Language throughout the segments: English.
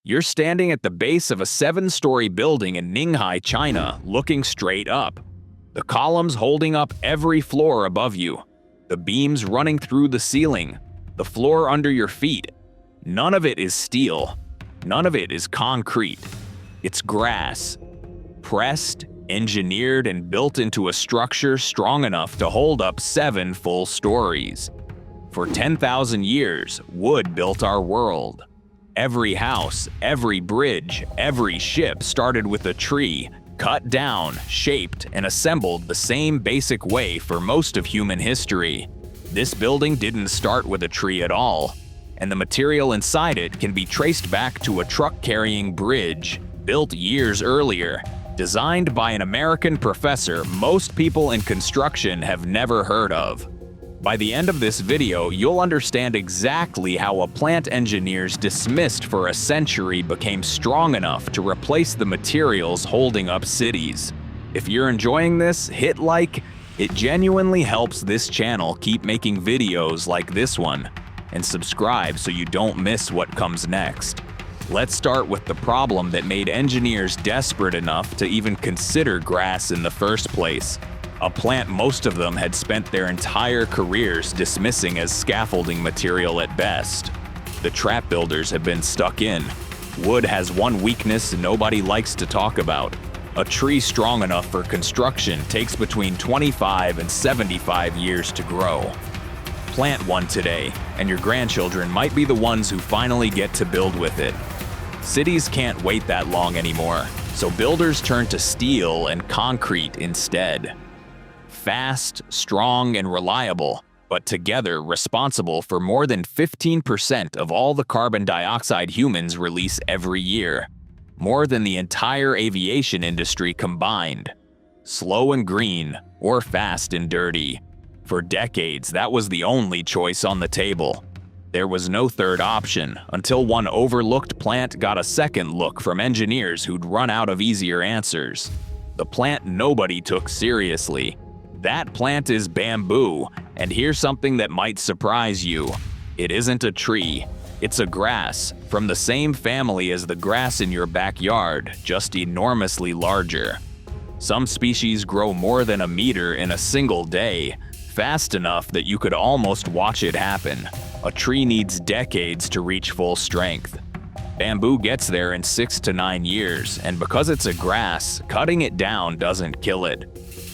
You're standing at the base of a 7-story building in Ninghai, China, looking straight up. The columns holding up every floor above you. The beams running through the ceiling. The floor under your feet. None of it is steel. None of it is concrete. It's grass. Pressed, engineered, and built into a structure strong enough to hold up 7 full stories. For 10,000 years, wood built our world. Every house, every bridge, every ship started with a tree, cut down, shaped, and assembled the same basic way for most of human history. This building didn't start with a tree at all, and the material inside it can be traced back to a truck-carrying bridge built years earlier, designed by an American professor most people in construction have never heard of. By the end of this video, you'll understand exactly how a plant engineers dismissed for a century became strong enough to replace the materials holding up cities. If you're enjoying this, hit like. It genuinely helps this channel keep making videos like this one, and subscribe so you don't miss what comes next. Let's start with the problem that made engineers desperate enough to even consider grass in the first place. A plant most of them had spent their entire careers dismissing as scaffolding material at best. The trap builders have been stuck in. Wood has one weakness nobody likes to talk about. A tree strong enough for construction takes between 25 and 75 years to grow. Plant one today, and your grandchildren might be the ones who finally get to build with it. Cities can't wait that long anymore, so builders turn to steel and concrete instead. Fast, strong, and reliable, but together responsible for more than 15% of all the carbon dioxide humans release every year. More than the entire aviation industry combined. Slow and green, or fast and dirty. For decades, that was the only choice on the table. There was no third option until one overlooked plant got a second look from engineers who'd run out of easier answers. The plant nobody took seriously. That plant is bamboo, and here's something that might surprise you. It isn't a tree. It's a grass, from the same family as the grass in your backyard, just enormously larger. Some species grow more than a meter in a single day, fast enough that you could almost watch it happen. A tree needs decades to reach full strength. Bamboo gets there in 6 to 9 years, and because it's a grass, cutting it down doesn't kill it.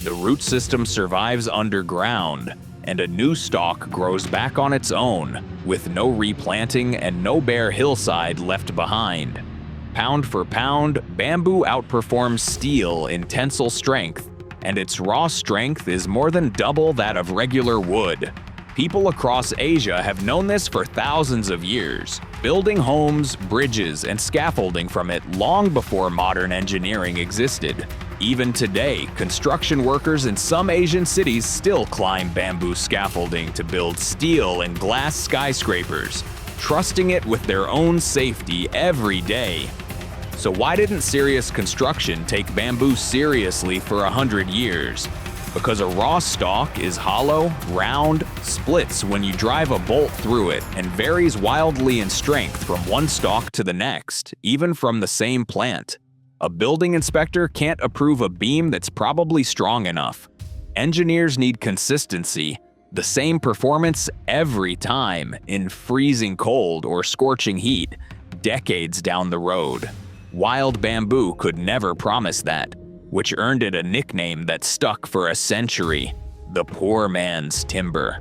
The root system survives underground, and a new stalk grows back on its own, with no replanting and no bare hillside left behind. Pound for pound, bamboo outperforms steel in tensile strength, and its raw strength is more than double that of regular wood. People across Asia have known this for thousands of years, building homes, bridges, and scaffolding from it long before modern engineering existed. Even today, construction workers in some Asian cities still climb bamboo scaffolding to build steel and glass skyscrapers, trusting it with their own safety every day. So why didn't serious construction take bamboo seriously for 100 years? Because a raw stalk is hollow, round, splits when you drive a bolt through it, and varies wildly in strength from one stalk to the next, even from the same plant. A building inspector can't approve a beam that's probably strong enough. Engineers need consistency, the same performance every time, in freezing cold or scorching heat, decades down the road. Wild bamboo could never promise that, which earned it a nickname that stuck for a century: the poor man's timber.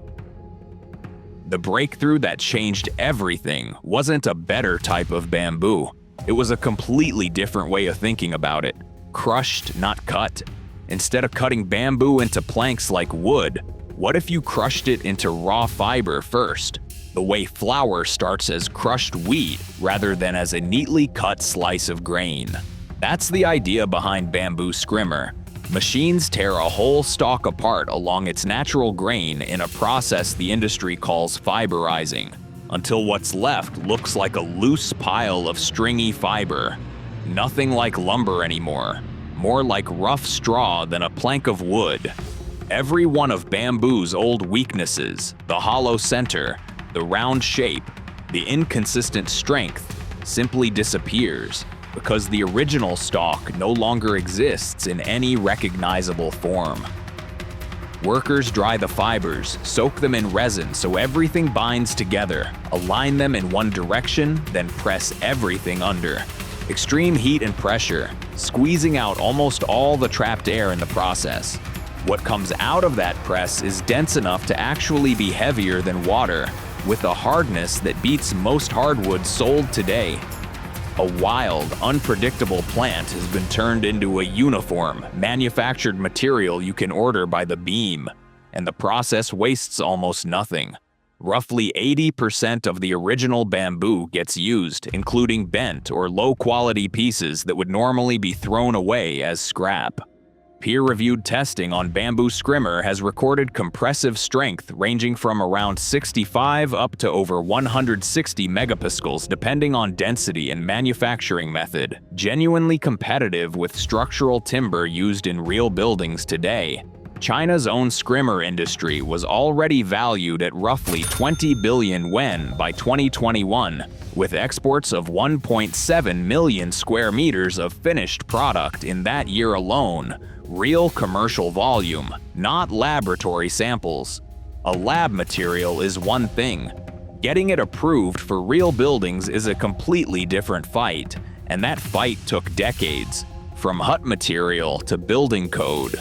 The breakthrough that changed everything wasn't a better type of bamboo. It was a completely different way of thinking about it. Crushed, not cut. Instead of cutting bamboo into planks like wood, what if you crushed it into raw fiber first? The way flour starts as crushed wheat rather than as a neatly cut slice of grain. That's the idea behind bamboo scrimber. Machines tear a whole stalk apart along its natural grain in a process the industry calls fiberizing, until what's left looks like a loose pile of stringy fiber. Nothing like lumber anymore, more like rough straw than a plank of wood. Every one of bamboo's old weaknesses, the hollow center, the round shape, the inconsistent strength, simply disappears because the original stalk no longer exists in any recognizable form. Workers dry the fibers, soak them in resin so everything binds together, align them in one direction, then press everything under. Extreme heat and pressure, squeezing out almost all the trapped air in the process. What comes out of that press is dense enough to actually be heavier than water, with a hardness that beats most hardwoods sold today. A wild, unpredictable plant has been turned into a uniform, manufactured material you can order by the beam, and the process wastes almost nothing. Roughly 80% of the original bamboo gets used, including bent or low-quality pieces that would normally be thrown away as scrap. Peer-reviewed testing on bamboo scrimber has recorded compressive strength ranging from around 65 up to over 160 megapascals depending on density and manufacturing method, genuinely competitive with structural timber used in real buildings today. China's own scrimber industry was already valued at roughly 20 billion yuan by 2021, with exports of 1.7 million square meters of finished product in that year alone. Real commercial volume, not laboratory samples. A lab material is one thing. Getting it approved for real buildings is a completely different fight, and that fight took decades, from hut material to building code.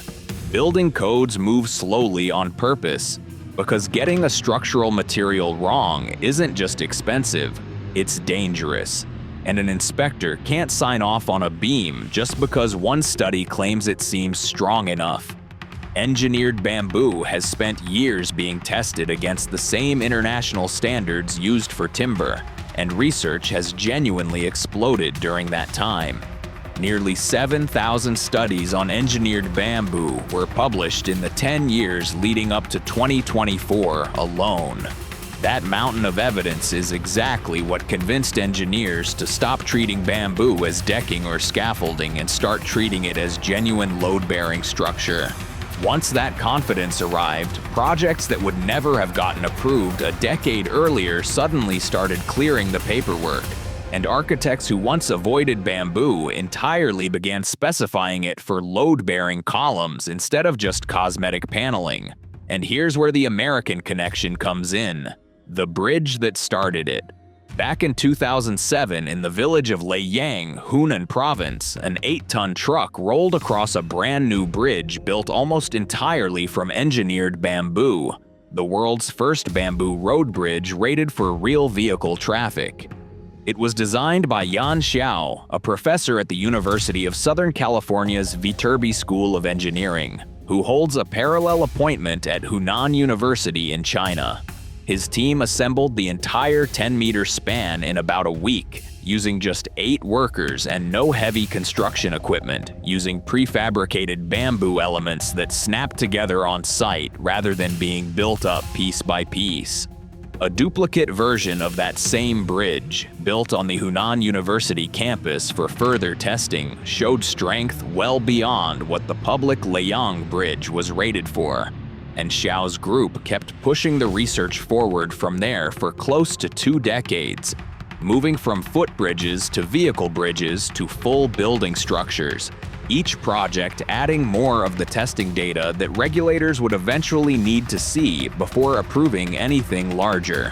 Building codes move slowly on purpose, because getting a structural material wrong isn't just expensive, it's dangerous. And an inspector can't sign off on a beam just because one study claims it seems strong enough. Engineered bamboo has spent years being tested against the same international standards used for timber, and research has genuinely exploded during that time. Nearly 7,000 studies on engineered bamboo were published in the 10 years leading up to 2024 alone. That mountain of evidence is exactly what convinced engineers to stop treating bamboo as decking or scaffolding and start treating it as genuine load-bearing structure. Once that confidence arrived, projects that would never have gotten approved a decade earlier suddenly started clearing the paperwork, and architects who once avoided bamboo entirely began specifying it for load-bearing columns instead of just cosmetic paneling. And here's where the American connection comes in. The bridge that started it. Back in 2007, in the village of Liang, Hunan Province, an 8-ton truck rolled across a brand new bridge built almost entirely from engineered bamboo, the world's first bamboo road bridge rated for real vehicle traffic. It was designed by Xiao, a professor at the University of Southern California's Viterbi School of Engineering, who holds a parallel appointment at Hunan University in China. His team assembled the entire 10-meter span in about a week, using just 8 workers and no heavy construction equipment, using prefabricated bamboo elements that snapped together on site rather than being built up piece by piece. A duplicate version of that same bridge, built on the Hunan University campus for further testing, showed strength well beyond what the public Liang Bridge was rated for. And Xiao's group kept pushing the research forward from there for close to 2 decades, moving from footbridges to vehicle bridges to full building structures, each project adding more of the testing data that regulators would eventually need to see before approving anything larger.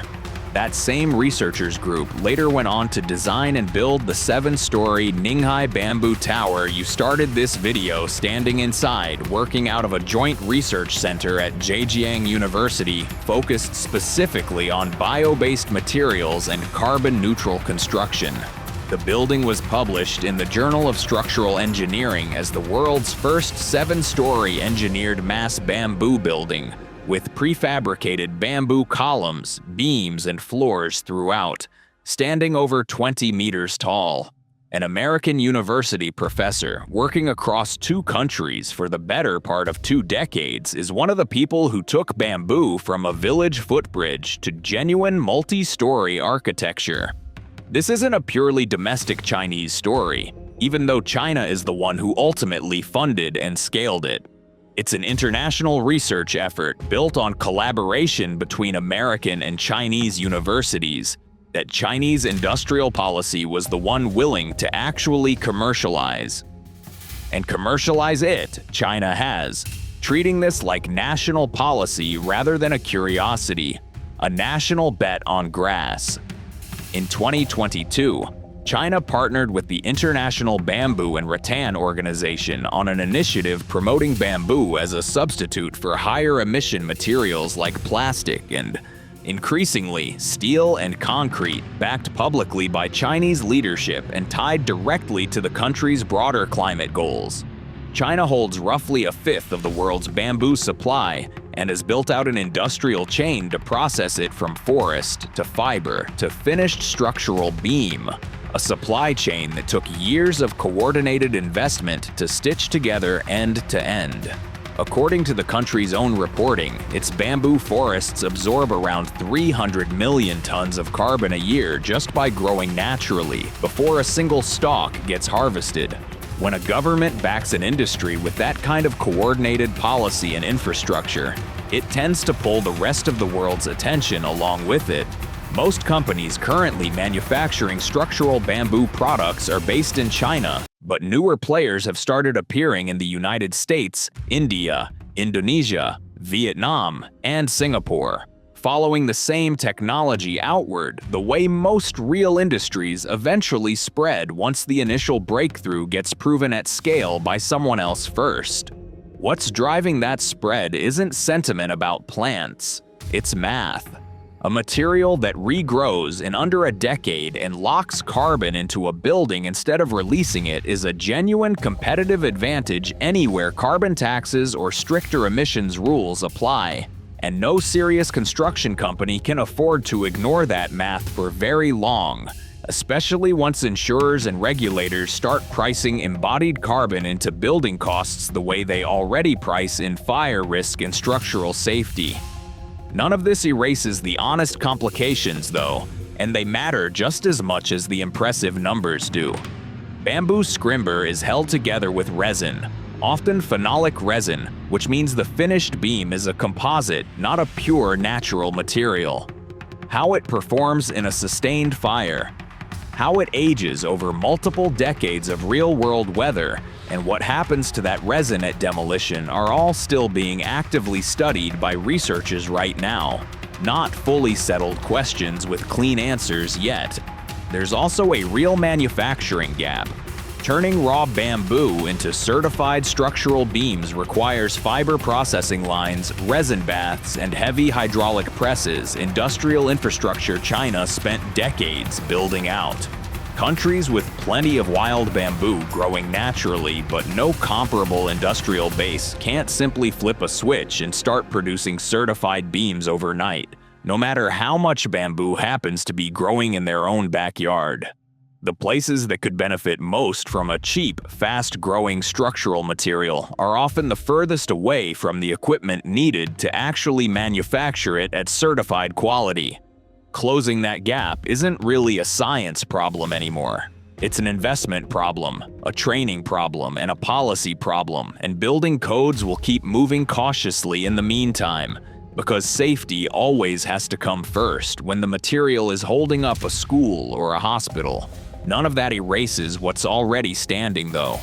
That same researchers group later went on to design and build the 7-story Ninghai Bamboo Tower you started this video standing inside, working out of a joint research center at Zhejiang University focused specifically on bio-based materials and carbon-neutral construction. The building was published in the Journal of Structural Engineering as the world's first 7-story engineered mass bamboo building, with prefabricated bamboo columns, beams, and floors throughout, standing over 20 meters tall. An American university professor working across 2 countries for the better part of 2 decades is one of the people who took bamboo from a village footbridge to genuine multi-story architecture. This isn't a purely domestic Chinese story, even though China is the one who ultimately funded and scaled it. It's an international research effort built on collaboration between American and Chinese universities, that Chinese industrial policy was the one willing to actually commercialize. And commercialize it, China has, treating this like national policy rather than a curiosity, a national bet on grass. In 2022, China partnered with the International Bamboo and Rattan Organization on an initiative promoting bamboo as a substitute for higher emission materials like plastic and, increasingly, steel and concrete, backed publicly by Chinese leadership and tied directly to the country's broader climate goals. China holds roughly a fifth of the world's bamboo supply and has built out an industrial chain to process it from forest to fiber to finished structural beam, a supply chain that took years of coordinated investment to stitch together end to end. According to the country's own reporting, its bamboo forests absorb around 300 million tons of carbon a year just by growing naturally before a single stalk gets harvested. When a government backs an industry with that kind of coordinated policy and infrastructure, it tends to pull the rest of the world's attention along with it. Most companies currently manufacturing structural bamboo products are based in China, but newer players have started appearing in the United States, India, Indonesia, Vietnam, and Singapore, following the same technology outward, the way most real industries eventually spread once the initial breakthrough gets proven at scale by someone else first. What's driving that spread isn't sentiment about plants, it's math. A material that regrows in under a decade and locks carbon into a building instead of releasing it is a genuine competitive advantage anywhere carbon taxes or stricter emissions rules apply. And no serious construction company can afford to ignore that math for very long, especially once insurers and regulators start pricing embodied carbon into building costs the way they already price in fire risk and structural safety. None of this erases the honest complications, though, and they matter just as much as the impressive numbers do. Bamboo scrimber is held together with resin, often phenolic resin, which means the finished beam is a composite, not a pure natural material. How it performs in a sustained fire, how it ages over multiple decades of real-world weather, and what happens to that resin at demolition are all still being actively studied by researchers right now. Not fully settled questions with clean answers yet. There's also a real manufacturing gap. Turning raw bamboo into certified structural beams requires fiber processing lines, resin baths, and heavy hydraulic presses, industrial infrastructure China spent decades building out. Countries with plenty of wild bamboo growing naturally but no comparable industrial base can't simply flip a switch and start producing certified beams overnight, no matter how much bamboo happens to be growing in their own backyard. The places that could benefit most from a cheap, fast-growing structural material are often the furthest away from the equipment needed to actually manufacture it at certified quality. Closing that gap isn't really a science problem anymore. It's an investment problem, a training problem, and a policy problem, and building codes will keep moving cautiously in the meantime, because safety always has to come first when the material is holding up a school or a hospital. None of that erases what's already standing, though.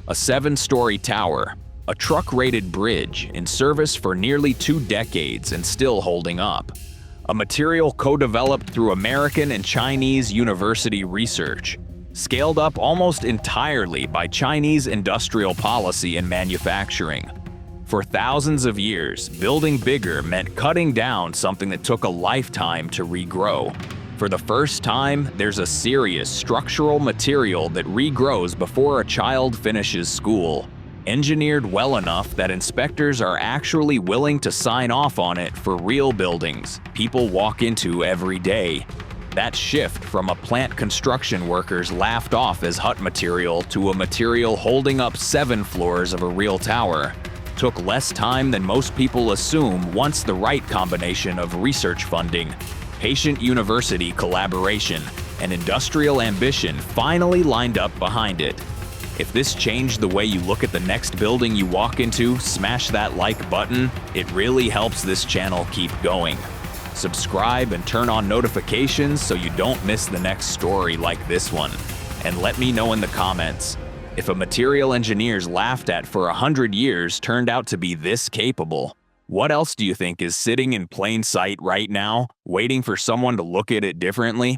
A 7-story tower, a truck-rated bridge in service for nearly 2 decades and still holding up. A material co-developed through American and Chinese university research, scaled up almost entirely by Chinese industrial policy and manufacturing. For thousands of years, building bigger meant cutting down something that took a lifetime to regrow. For the first time, there's a serious structural material that regrows before a child finishes school, engineered well enough that inspectors are actually willing to sign off on it for real buildings people walk into every day. That shift from a plant construction workers laughed off as hut material to a material holding up 7 floors of a real tower took less time than most people assume once the right combination of research funding, patient university collaboration, and industrial ambition finally lined up behind it. If this changed the way you look at the next building you walk into, smash that like button. It really helps this channel keep going. Subscribe and turn on notifications so you don't miss the next story like this one. And let me know in the comments if a material engineers laughed at for 100 years turned out to be this capable. What else do you think is sitting in plain sight right now, waiting for someone to look at it differently?